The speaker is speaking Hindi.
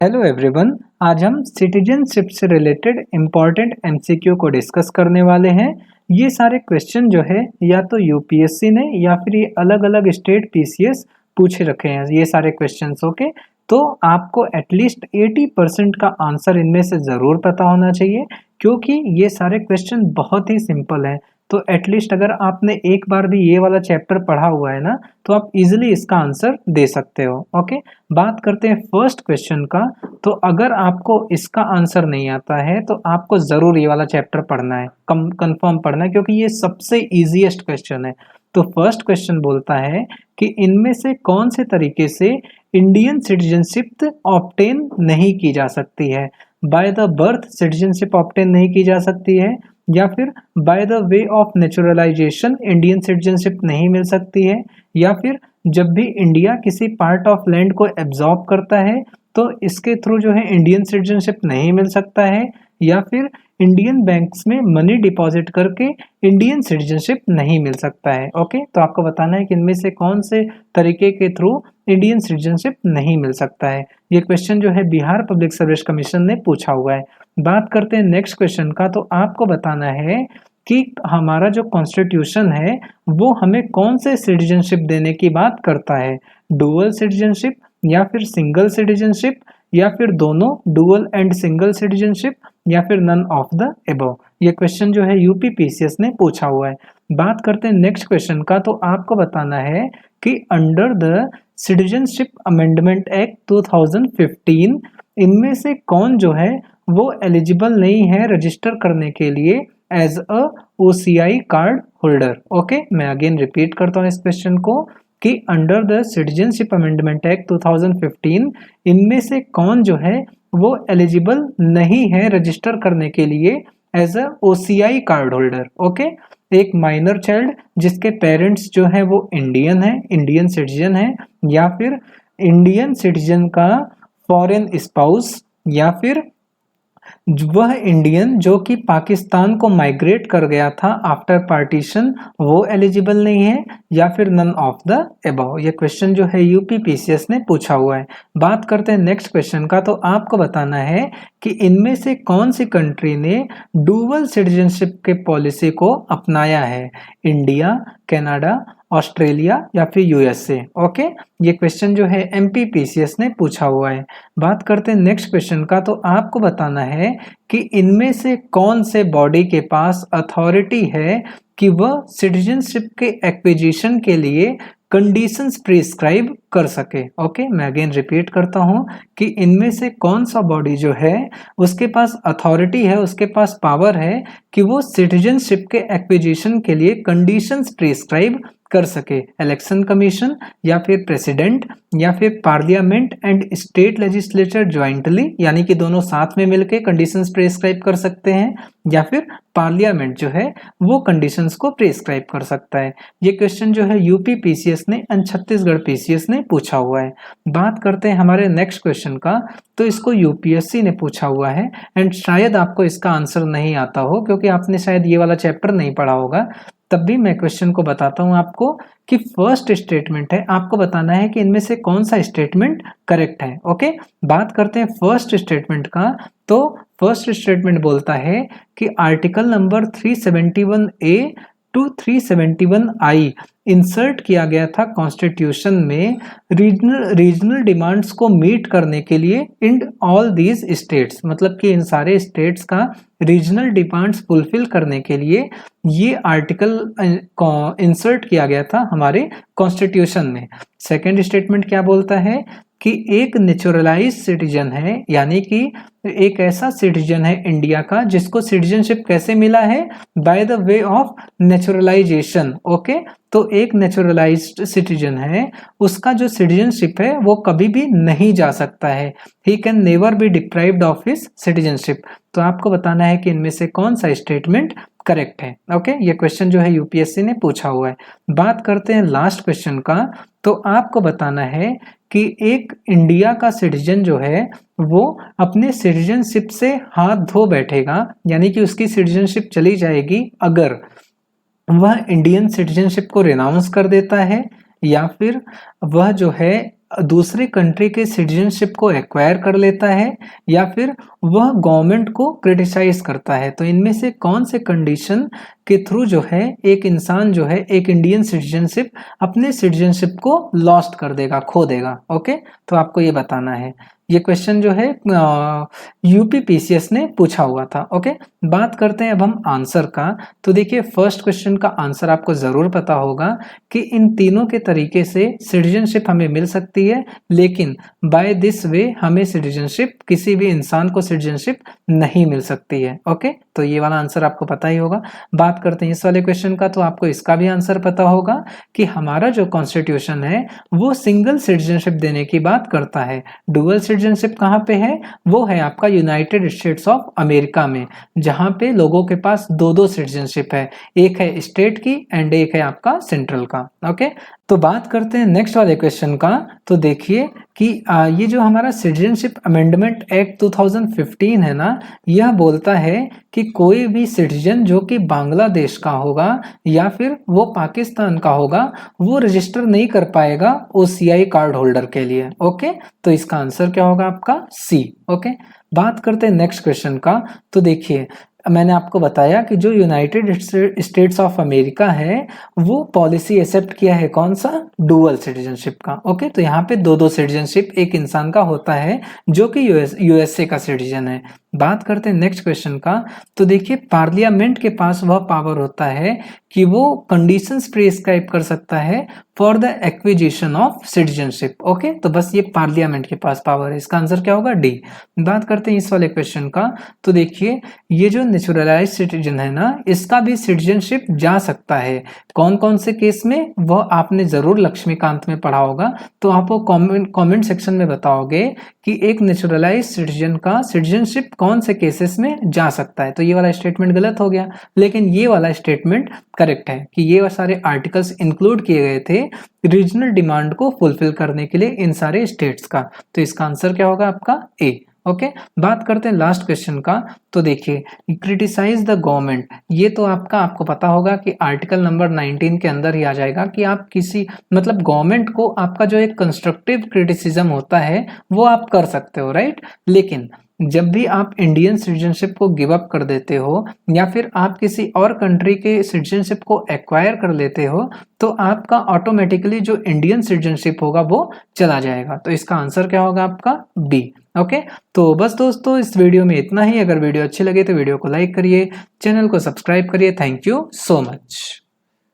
Hello everyone. आज हम सिटीजनशिप से रिलेटेड इम्पॉर्टेंट एमसीक्यू को डिस्कस करने वाले हैं। ये सारे क्वेश्चन जो है या तो यूपीएससी ने या फिर ये अलग अलग स्टेट पीसीएस पूछे रखे हैं ये सारे क्वेश्चंस। ओके, तो आपको एटलीस्ट 80% का आंसर इनमें से ज़रूर पता होना चाहिए, क्योंकि ये सारे क्वेश्चन बहुत ही सिंपल हैं। तो एटलीस्ट अगर आपने एक बार भी ये वाला चैप्टर पढ़ा हुआ है ना, तो आप इजीली इसका आंसर दे सकते हो। ओके, बात करते हैं फर्स्ट क्वेश्चन का। तो अगर आपको इसका आंसर नहीं आता है तो आपको ज़रूर ये वाला चैप्टर पढ़ना है, कंफर्म पढ़ना है, क्योंकि ये सबसे इजीएस्ट क्वेश्चन है। तो फर्स्ट क्वेश्चन बोलता है कि इनमें से कौन से तरीके से इंडियन सिटीजनशिप ऑब्टेन नहीं की जा सकती है। By the birth citizenship obtain नहीं की जा सकती है, या फिर by the way of naturalisation Indian citizenship नहीं मिल सकती है, या फिर जब भी इंडिया किसी पार्ट ऑफ लैंड को एब्जॉर्ब करता है तो इसके थ्रू जो है इंडियन सिटीजनशिप नहीं मिल सकता है, या फिर इंडियन बैंक्स में मनी डिपॉजिट करके इंडियन सिटीजनशिप नहीं मिल सकता है। ओके, तो आपको बताना है कि इनमें से कौन से तरीके के थ्रू इंडियन सिटीजनशिप नहीं मिल सकता है। ये क्वेश्चन जो है बिहार पब्लिक सर्विस कमीशन ने पूछा हुआ है। बात करते हैं नेक्स्ट क्वेश्चन का। तो आपको बताना है कि हमारा जो कॉन्स्टिट्यूशन है वो हमें कौन से सिटीजनशिप देने की बात करता है, डुअल सिटीजनशिप या फिर सिंगल सिटीजनशिप, या फिर दोनों डुअल एंड सिंगल सिटीजनशिप, या फिर नन ऑफ द एबव। ये क्वेश्चन जो है यूपी पीसीएस ने पूछा हुआ है। बात करते हैं नेक्स्ट क्वेश्चन का। तो आपको बताना है कि under the citizenship amendment act 2015 इनमें से कौन जो है वो एलिजिबल नहीं है रजिस्टर करने के लिए as a OCI card holder. Okay, मैं अगेन रिपीट करता हूँ इस क्वेश्चन को कि under the citizenship amendment act 2015 इनमें से कौन जो है वो एलिजिबल नहीं है रजिस्टर करने के लिए as a OCI card holder. Okay, एक माइनर चाइल्ड जिसके पेरेंट्स जो है वो इंडियन है, इंडियन सिटीजन है, या फिर इंडियन सिटीजन का फॉरेन स्पाउस, या फिर वह इंडियन जो कि पाकिस्तान को माइग्रेट कर गया था आफ्टर पार्टीशन, वो एलिजिबल नहीं है, या फिर नन ऑफ द अबव। ये क्वेश्चन जो है यूपी पीसीएस ने पूछा हुआ है। बात करते हैं नेक्स्ट क्वेश्चन का। तो आपको बताना है कि इनमें से कौन सी कंट्री ने डुअल सिटीजनशिप के पॉलिसी को अपनाया है, इंडिया, कनाडा, ऑस्ट्रेलिया, या फिर यूएसए। ओके, ये क्वेश्चन जो है एमपी पीसीएस ने पूछा हुआ है। बात करते हैं नेक्स्ट क्वेश्चन का। तो आपको बताना है कि इनमें से कौन से बॉडी के पास अथॉरिटी है कि वह सिटीजनशिप के एक्विजिशन के लिए कंडीशंस प्रिस्क्राइब कर सके। ओके, मैं अगेन रिपीट करता हूं कि इनमें से कौन सा बॉडी जो है उसके पास अथॉरिटी है, उसके पास पावर है कि वो सिटीजनशिप के एक्विजिशन के लिए कंडीशंस प्रिस्क्राइब कर सके। इलेक्शन कमीशन, या फिर प्रेसिडेंट, या फिर parliament and state legislature jointly, यानी कि दोनों साथ में मिलकर कंडीशंस प्रिस्क्राइब कर सकते हैं, या फिर पार्लियामेंट जो है वो कंडीशंस को प्रिस्क्राइब कर सकता है। ये क्वेश्चन जो है यूपी पीसीएस ने एंड छत्तीसगढ़ पीसीएस ने पूछा हुआ है। बात करते हैं हमारे नेक्स्ट क्वेश्चन का। तो इसको यूपीएससी ने पूछा हुआ है एंड शायद आपको इसका आंसर नहीं आता हो, क्योंकि आपने शायद ये वाला चैप्टर नहीं पढ़ा होगा। तब भी मैं क्वेश्चन को बताता हूं आपको कि फर्स्ट स्टेटमेंट है, आपको बताना है कि इनमें से कौन सा स्टेटमेंट करेक्ट है। ओके, बात करते हैं फर्स्ट स्टेटमेंट का। तो फर्स्ट स्टेटमेंट बोलता है कि article number 371A to 371I insert किया गया था कॉन्स्टिट्यूशन में रीजनल डिमांड्स को मीट करने के लिए इन ऑल दीज स्टेट्स, मतलब कि इन सारे स्टेट्स का रीजनल डिमांड्स फुलफिल करने के लिए ये आर्टिकल इंसर्ट किया गया था हमारे कॉन्स्टिट्यूशन में। सेकेंड स्टेटमेंट क्या बोलता है कि एक नेचुरलाइज सिटीजन है, यानी कि एक ऐसा सिटीजन है इंडिया का जिसको सिटीजनशिप कैसे मिला है, by the way of naturalisation. Okay, तो एक नेचुरलाइज्ड सिटीजन है, उसका जो सिटीजनशिप है वो कभी भी नहीं जा सकता है, he can never be deprived of his citizenship. तो आपको बताना है कि इनमें से कौन सा स्टेटमेंट करेक्ट है। ओके, ये क्वेश्चन जो है यूपीएससी ने पूछा हुआ है। बात करते हैं लास्ट क्वेश्चन का। तो आपको बताना है कि एक इंडिया का सिटीजन जो है वो अपने सिटीजनशिप से हाथ धो बैठेगा, यानी कि उसकी सिटीजनशिप चली जाएगी अगर वह इंडियन सिटीजनशिप को रिनाउंस कर देता है, या फिर वह जो है दूसरे कंट्री के सिटीजनशिप को एक्वायर कर लेता है या फिर वह गवर्नमेंट को क्रिटिसाइज करता है। तो इनमें से कौन से कंडीशन के थ्रू जो है एक इंसान जो है एक इंडियन सिटीजनशिप अपने सिटीजनशिप को लॉस्ट कर देगा, खो देगा। ओके, तो आपको ये बताना है। ये क्वेश्चन जो है यूपीपीसीएस ने पूछा हुआ था। ओके, बात करते हैं अब हम आंसर का। तो देखिए फर्स्ट क्वेश्चन का आंसर आपको जरूर पता होगा कि इन तीनों के तरीके से सिटीजनशिप हमें मिल सकती है, लेकिन बाय दिस वे हमें सिटीजनशिप, किसी भी इंसान को सिटीजनशिप नहीं मिल सकती है। ओके, तो ये वाला आंसर आपको पता ही होगा। बात करते हैं इस वाले क्वेश्चन का, तो आपको इसका भी आंसर पता होगा कि हमारा जो कॉन्स्टिट्यूशन है वो सिंगल सिटीजनशिप देने की बात करता है। डुअल सिटीजनशिप कहाँ पे है? वो है आपका यूनाइटेड स्टेट्स ऑफ अमेरिका में, जहां पे लोगों के पास दो दो सिटीजनशिप है, एक है स्टेट की एंड एक है आपका सेंट्रल का। ओके, तो बात करते हैं नेक्स्ट वाले क्वेश्चन का। तो देखिए कि ये जो हमारा सिटीजनशिप अमेंडमेंट एक्ट 2015 है ना, यह बोलता है कि कोई भी सिटीजन जो कि बांग्लादेश का होगा या फिर वो पाकिस्तान का होगा, वो रजिस्टर नहीं कर पाएगा ओसीआई कार्ड होल्डर के लिए। ओके, तो इसका आंसर क्या होगा आपका? सी। ओके, बात करते हैं नेक्स्ट क्वेश्चन का। तो देखिए मैंने आपको बताया कि जो यूनाइटेड स्टेट्स ऑफ अमेरिका है वो पॉलिसी एक्सेप्ट किया है, कौन सा? डुअल सिटीजनशिप का। ओके, तो यहाँ पे दो दो सिटीजनशिप एक इंसान का होता है जो कि यूएसए का सिटीजन है। बात करते हैं नेक्स्ट क्वेश्चन का। तो देखिए पार्लियामेंट के पास वह पावर होता है कि वो कंडीशंस प्रिस्क्राइब कर सकता है for the acquisition of citizenship. Okay, तो बस ये पार्लियामेंट के पास पावर है। इसका आंसर क्या होगा? डी। बात करते हैं इस वाले क्वेश्चन का। तो देखिए ये जो नेचुरलाइज सिटीजन है ना, इसका भी सिटीजनशिप जा सकता है। कौन कौन से केस में? वह आपने जरूर लक्ष्मीकांत में पढ़ा होगा, तो आप वो कमेंट सेक्शन में बताओगे कि एक नेचुरलाइज सिटीजन का सिटीजनशिप कौन से केसेस में जा सकता है। तो ये वाला स्टेटमेंट गलत हो गया, लेकिन ये वाला स्टेटमेंट करेक्ट है कि ये सारे आर्टिकल्स इंक्लूड किए गए थे रीजनल डिमांड को फुलफिल करने के लिए इन सारे स्टेट्स का। तो इसका आंसर क्या होगा आपका? ए। ओके, बात करते हैं लास्ट क्वेश्चन का। तो देखिए क्रिटिसाइज द गवर्नमेंट, ये तो आपको पता होगा कि आर्टिकल नंबर 19 के अंदर ही आ जाएगा कि आप किसी मतलब गवर्नमेंट को आपका जो एक कंस्ट्रक्टिव क्रिटिसिज्म होता है वो आप कर सकते हो, राइट। लेकिन जब भी आप इंडियन सिटीजनशिप को गिव अप कर देते हो या फिर आप किसी और कंट्री के सिटीजनशिप को एक्वायर कर लेते हो, तो आपका ऑटोमेटिकली जो इंडियन सिटीजनशिप होगा वो चला जाएगा। तो इसका आंसर क्या होगा आपका? बी। ओके, तो बस दोस्तों इस वीडियो में इतना ही। अगर वीडियो अच्छी लगे तो वीडियो को लाइक करिए, चैनल को सब्सक्राइब करिए। Thank you so much.